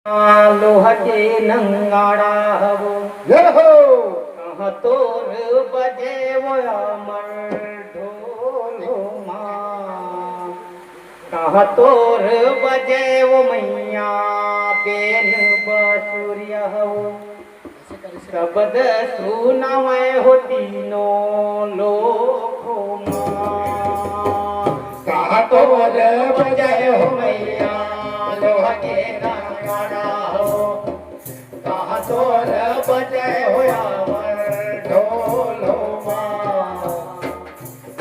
लोह के नंगाड़ा हवो जय हो कहाँ तोर बजे वो अमर ढोलो माँ कहाँ तोर बजे वो मैया बेन बसुरिया हवो शब्द सुनावे हो तीनों लोकों माँ कहा तो बोले बजे हो मैया लोह के नंगाड़ा हो कहाँ तोर बजे हो अमर ढोलो माँ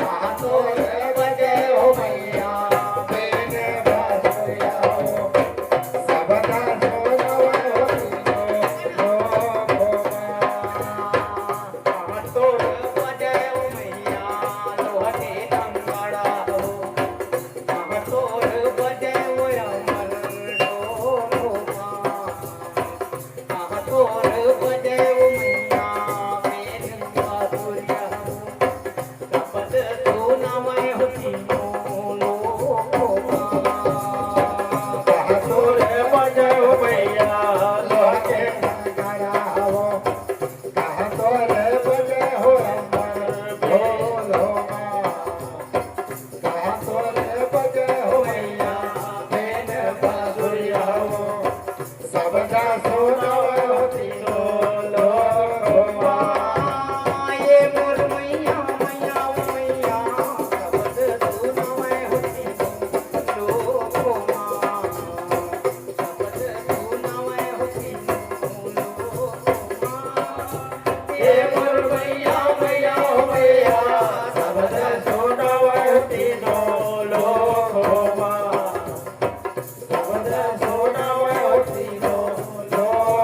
कहाँ तोर बजे हो मैया बेन बसुरिया हो सबका सोनवा कहाँ तोर बजे हो मैया लोह के नंगाड़ा हो कहाँ तोर बजे हो अमर ढोलो माँ कहाँ तोर बजे हो मैया बेन बसुरिया हो शब्द सुनावे हो तीनों लोकों माँ कहा तो रे बजे हो भैया लोहा के नगाड़ा हो कहा तो रे बजे हो अमर ढोलो कहा तो रे बजे हो भैया बेन बांसुरिया हो सबका सोनवा हो तीनों लोकों ये मोर मैया मैया ओ मैया शब्द सुनावे हो तीनों लोकों माँ शब्द सुनावे हो तीनों लोकों माँ ये मोर मैया मैया ओ मैया सबद सोनवा हो तीनों लोकों सबद सोनवा हो तीनों लोकों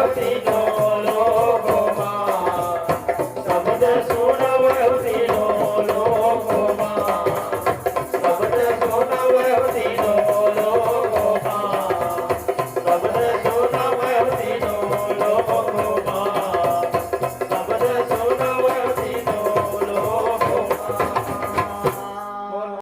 होती